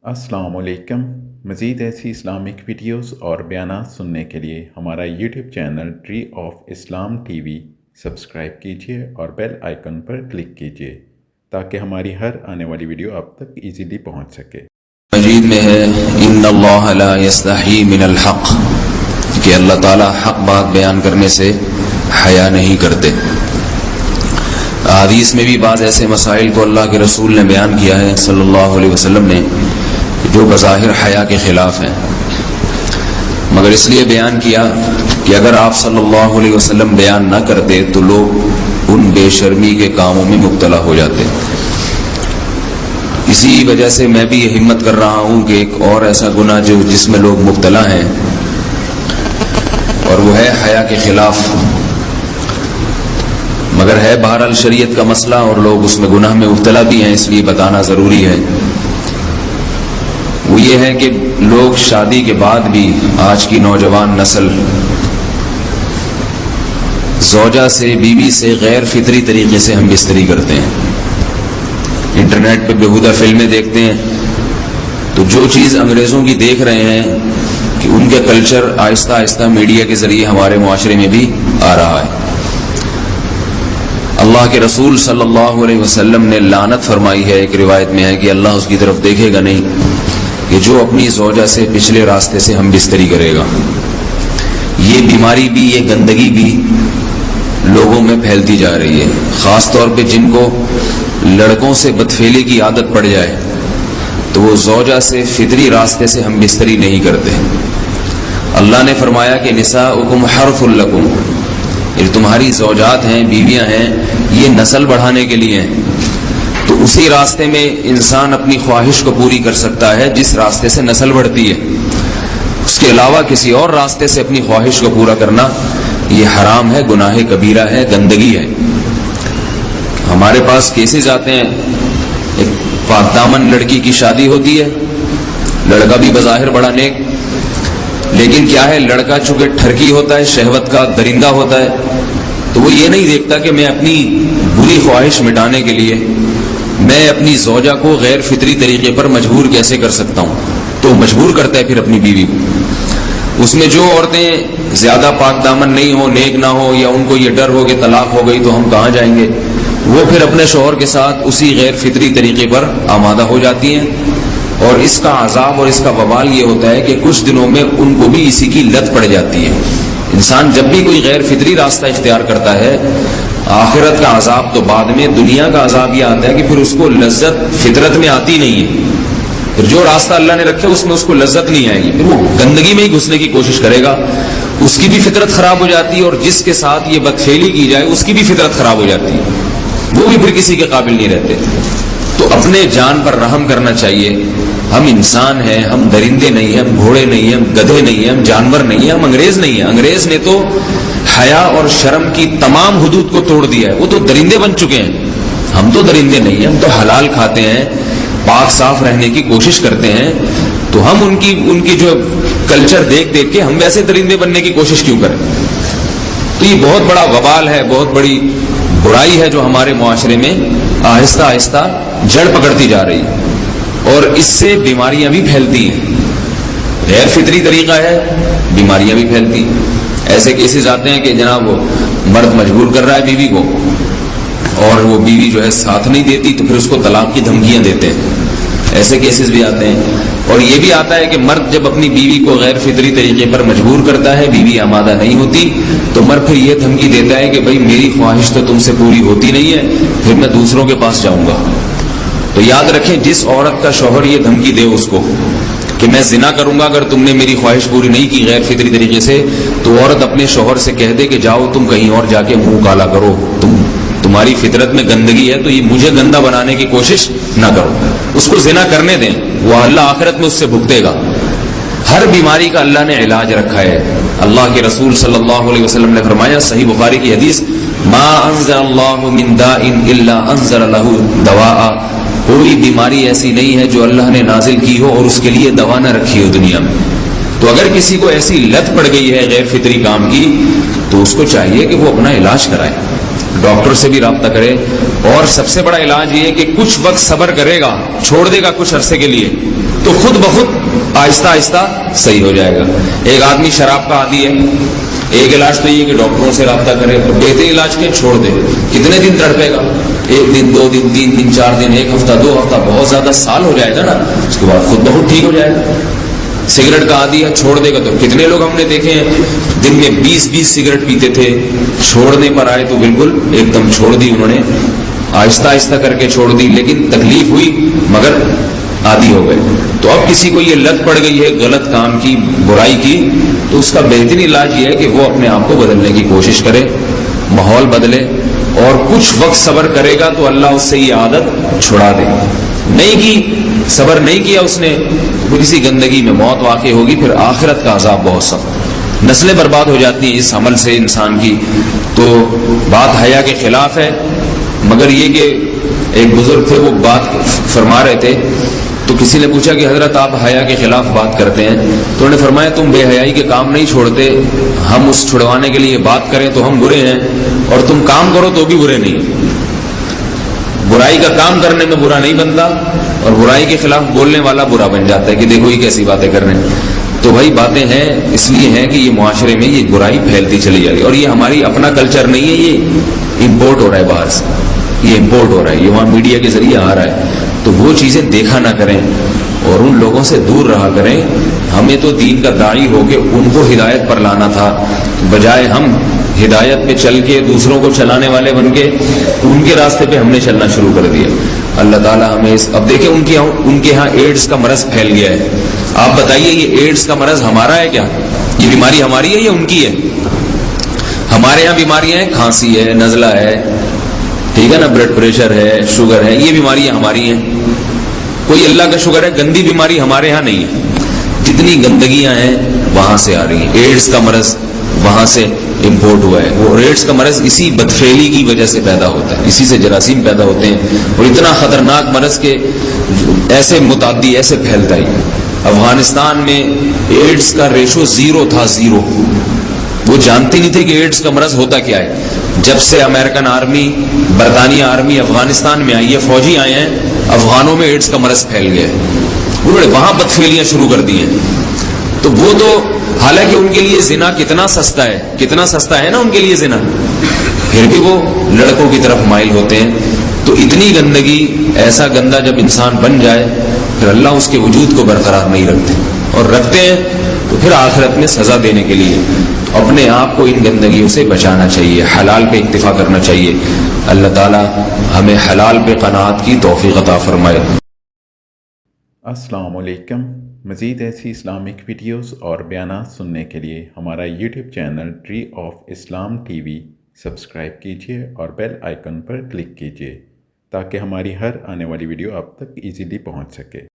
अस्सलाम वालेकुम। मज़ीद ऐसी इस्लामिक वीडियोस और बयानात सुनने के लिए हमारा YouTube channel tree of Islam TV subscribe कीजिए और बेल आइकन पर क्लिक कीजिए ताकि हमारी हर आने वाली वीडियो आप तक इजीली पहुंच सके। मजीद में है इन्नल्लाह ला यस्तही मिनल हक़, कि अल्लाह ताला हक बात बयान करने से हया नहीं करते। हदीस में भी बाज़ ऐसे मसाइल को अल्लाह के रसूल ने बयान किया है सल्लल्लाहु अलैहि वसल्लम ने, जो बज़ाहिर हया के ख़िलाफ़ हैं, मगर इसलिए बयान किया कि अगर आप सल्लल्लाहु अलैहि वसल्लम बयान न करते तो लोग उन बेशर्मी के कामों में मुब्तला हो जाते। इसी वजह से मैं भी ये हिम्मत कर रहा हूँ कि एक और ऐसा गुनाह जो जिसमें लोग मुब्तला हैं, और वो है हया के ख़िलाफ़, मगर है बहरहाल शरीयत का मसला और लोग उसमें गुनाह में मुब्तला भी हैं, इसलिए बताना ज़रूरी है। वो ये है कि लोग शादी के बाद भी, आज की नौजवान नस्ल ज़ौजा से, बीवी से गैर फितरी तरीके से हम बिस्तरी करते हैं। इंटरनेट पे बेहुदा फिल्में देखते हैं, तो जो चीज़ अंग्रेज़ों की देख रहे हैं कि उनके कल्चर आहिस्ता आहिस्ता मीडिया के ज़रिए हमारे मुआशरे में भी आ रहा है। अल्लाह के रसूल सल्लल्लाहु अलैहि वसल्लम ने लानत फरमाई है, एक रिवायत में है कि अल्लाह उसकी तरफ देखेगा नहीं कि जो अपनी ज़ौजा से पिछले रास्ते से हम बिस्तरी करेगा। ये बीमारी भी, ये गंदगी भी लोगों में फैलती जा रही है, ख़ास तौर पे जिनको लड़कों से बदफेली की आदत पड़ जाए तो वो ज़ौजा से फितरी रास्ते से हम बिस्तरी नहीं करते। अल्लाह ने फरमाया कि निसाउकुम हर्फुल लकुम, ये तुम्हारी ज़ौजात हैं, बीवियां हैं, ये नस्ल बढ़ाने के लिए हैं। तो उसी रास्ते में इंसान अपनी ख्वाहिश को पूरी कर सकता है जिस रास्ते से नस्ल बढ़ती है। उसके अलावा किसी और रास्ते से अपनी ख्वाहिश को पूरा करना ये हराम है, गुनाह कबीरा है, गंदगी है। हमारे पास केसेस आते हैं, एक पाकदामन लड़की की शादी होती है, लड़का भी बज़ाहिर बड़ा नेक, लेकिन क्या है, लड़का चूंकि ठरकी होता है, शहवत का दरिंदा होता है, तो वो ये नहीं देखता कि मैं अपनी बुरी ख्वाहिश मिटाने के लिए मैं अपनी ज़ौजा को गैर फितरी तरीके पर मजबूर कैसे कर सकता हूँ। तो मजबूर करता है फिर अपनी बीवी को। उसमें जो औरतें ज़्यादा पाक दामन नहीं हो, नेक ना हो, या उनको ये डर हो कि तलाक हो गई तो हम कहाँ जाएंगे, वो फिर अपने शौहर के साथ उसी गैर फितरी तरीके पर आमादा हो जाती हैं। और इसका अजाब और इसका वबाल ये होता है कि कुछ दिनों में उनको भी इसी की लत पड़ जाती है। इंसान जब भी कोई गैर फितरी रास्ता इख्तियार करता है, आखिरत का अजाब तो बाद में, दुनिया का अजाब यह आता है कि फिर उसको लज्जत फितरत में आती नहीं है। फिर जो रास्ता अल्लाह ने रखे उसमें उसको लज्जत नहीं आएगी, फिर वो गंदगी में ही घुसने की कोशिश करेगा, उसकी भी फितरत खराब हो जाती है, और जिसके साथ ये बदफेली की जाए उसकी भी फितरत खराब हो जाती है, वो भी फिर किसी के काबिल नहीं रहते। तो अपने जान पर रहम करना चाहिए। हम इंसान हैं, हम दरिंदे नहीं हैं, हम घोड़े नहीं हैं, हम गधे नहीं हैं, हम जानवर नहीं हैं, हम अंग्रेज नहीं हैं। अंग्रेज ने तो हया और शर्म की तमाम हुदूद को तोड़ दिया है, वो तो दरिंदे बन चुके हैं। हम तो दरिंदे नहीं हैं, हम तो हलाल खाते हैं, पाक साफ रहने की कोशिश करते हैं। तो हम उनकी जो कल्चर देख देख के हम वैसे दरिंदे बनने की कोशिश क्यों करें। तो ये बहुत बड़ा वबाल है, बहुत बड़ी बुराई है जो हमारे मुआशरे में आहिस्ता आहिस्ता जड़ पकड़ती जा रही है, और इससे बीमारियां भी फैलती हैं। गैर फितरी तरीका है, बीमारियां भी फैलती हैं। ऐसे केसेस आते हैं कि जनाब वो मर्द मजबूर कर रहा है बीवी को, और वो बीवी जो है साथ नहीं देती, तो फिर उसको तलाक की धमकियां देते हैं। ऐसे केसेस भी आते हैं। और ये भी आता है कि मर्द जब अपनी बीवी को गैर फितरी तरीके पर मजबूर करता है, बीवी आमादा नहीं होती, तो मर्द फिर ये धमकी देता है कि भाई मेरी ख्वाहिश तो तुमसे पूरी होती नहीं है, फिर मैं दूसरों के पास जाऊंगा। तो याद रखें, जिस औरत का शौहर ये धमकी दे उसको कि मैं जिना करूंगा अगर तुमने मेरी ख्वाहिश पूरी नहीं की गैर फितरी तरीके से, तो औरत अपने शौहर से कह दे कि जाओ तुम कहीं और जाके मुंह काला करो, तुम्हारी फितरत में गंदगी है, तो ये मुझे गंदा बनाने की कोशिश ना करो। उसको जिना करने दें, वो अल्लाह आखिरत में उससे भुगतेगा। हर बीमारी का अल्लाह ने इलाज रखा है। अल्लाह के रसूल सल्लल्लाहु अलैहि वसल्लम ने फरमाया, सही बुखारी की हदीस, मा अंज़लल्लाहु मिन दाइन इल्ला अंज़ल लहु दवाआ, कोई बीमारी ऐसी नहीं है जो अल्लाह ने नाजिल की हो और उसके लिए दवा न रखी हो दुनिया में। तो अगर किसी को ऐसी लत पड़ गई है गैर फितरी काम की, तो उसको चाहिए कि वो अपना इलाज कराए, डॉक्टर से भी राब्ता करे। और सबसे बड़ा इलाज ये है कि कुछ वक्त सब्र करेगा, छोड़ देगा कुछ अरसे के लिए, تو خود بخود آہستہ آہستہ صحیح ہو جائے گا. ایک آدمی شراب کا عادی ہے, ایک علاج تو یہ کہ ڈاکٹروں سے رابطہ کرے, بہترین علاج کے چھوڑ دے. کتنے دن تڑپے گا؟ 1 دن 2 دن 3 دن 4 دن 1 ہفتہ 2 ہفتہ, بہت زیادہ سال ہو جائے گا نا, اس کے بعد خود بہت ٹھیک ہو جائے گا. سگریٹ کا عادی ہے, چھوڑ دے گا تو کتنے لوگ ہم نے دیکھے ہیں دن میں 20 سگریٹ پیتے تھے, چھوڑنے پر آئے تو بالکل ایک دم چھوڑ دی انہوں نے, آہستہ آہستہ کر کے چھوڑ دی, لیکن تکلیف ہوئی مگر عادی ہو گئے. تو اب کسی کو یہ لت پڑ گئی ہے غلط کام کی, برائی کی, تو اس کا بہترین علاج یہ ہے کہ وہ اپنے آپ کو بدلنے کی کوشش کرے, ماحول بدلے, اور کچھ وقت صبر کرے گا تو اللہ اس سے یہ عادت چھڑا دے. نہیں کی, صبر نہیں کیا اس نے, تو کسی گندگی میں موت واقع ہوگی, پھر آخرت کا عذاب بہت سخت. نسلیں برباد ہو جاتی ہیں اس عمل سے انسان کی. تو بات حیا کے خلاف ہے, مگر یہ کہ ایک بزرگ تھے وہ بات فرما رہے تھے, تو کسی نے پوچھا کہ حضرت آپ حیا کے خلاف بات کرتے ہیں, تو انہوں نے فرمایا تم بے حیائی کے کام نہیں چھوڑتے, ہم اس چھڑوانے کے لیے بات کریں تو ہم برے ہیں, اور تم کام کرو تو بھی برے نہیں. برائی کا کام کرنے میں برا نہیں بنتا, اور برائی کے خلاف بولنے والا برا بن جاتا ہے کہ دیکھو یہ کیسی باتیں کر رہے ہیں. تو بھائی باتیں ہیں اس لیے ہیں کہ یہ معاشرے میں یہ برائی پھیلتی چلی جا رہی ہے, اور یہ ہماری اپنا کلچر نہیں ہے, یہ امپورٹ ہو رہا ہے باہر سے, یہ امپورٹ ہو رہا ہے, یہ وہاں میڈیا کے ذریعے آ رہا ہے. تو وہ چیزیں دیکھا نہ کریں اور ان لوگوں سے دور رہا کریں. ہمیں تو دین کا داعی ہو کے ان کو ہدایت پر لانا تھا, بجائے ہم ہدایت پہ چل کے دوسروں کو چلانے والے بن کے ان کے راستے پہ ہم نے چلنا شروع کر دیا. اللہ تعالیٰ ہمیں اب دیکھیں ان کے ہاں ایڈز کا مرض پھیل گیا ہے. آپ بتائیے یہ ایڈز کا مرض ہمارا ہے کیا؟ یہ بیماری ہماری ہے یا ان کی ہے؟ ہمارے یہاں بیماریاں ہیں, کھانسی ہے, نزلہ ہے, ٹھیک ہے نا, بلڈ پریشر ہے, شوگر ہے, یہ بیماریاں ہماری ہیں. کوئی اللہ کا شکر ہے گندی بیماری ہمارے ہاں نہیں ہے. جتنی گندگیاں ہیں وہاں سے آ رہی ہیں. ایڈز کا مرض وہاں سے امپورٹ ہوا ہے. وہ ایڈز کا مرض اسی بدفعلی کی وجہ سے پیدا ہوتا ہے, اسی سے جراثیم پیدا ہوتے ہیں, اور اتنا خطرناک مرض کے ایسے متعدی ایسے پھیلتا ہی. افغانستان میں ایڈز کا ریشو 0 تھا, 0. وہ جانتے نہیں تھے کہ ایڈز کا مرض ہوتا کیا ہے. جب سے امریکن آرمی, برطانیہ آرمی افغانستان میں آئی ہے, فوجی آئے ہیں, افغانوں میں ایڈز کا مرض پھیل گیا ہے. انہوں نے وہاں بدفعلیاں شروع کر دی ہیں. تو وہ تو حالانکہ ان کے لیے زنا کتنا سستا ہے, کتنا سستا ہے نا ان کے لیے زنا, پھر بھی وہ لڑکوں کی طرف مائل ہوتے ہیں. تو اتنی گندگی, ایسا گندا جب انسان بن جائے پھر اللہ اس کے وجود کو برقرار نہیں رکھتے, اور رکھتے ہیں تو پھر آخرت میں سزا دینے کے لیے اپنے آپ کو ان گندگیوں سے بچانا چاہیے, حلال پہ اکتفا کرنا چاہیے. اللہ تعالی ہمیں حلال پہ قناعت کی توفیق عطا فرمائے. السلام علیکم. مزید ایسی اسلامک ویڈیوز اور بیانات سننے کے لیے ہمارا YouTube channel tree of Islam T V subscribe کیجیے اور بیل آئیکن پر کلک کیجیے تاکہ ہماری ہر آنے والی ویڈیو آپ تک ایزیلی پہنچ سکے.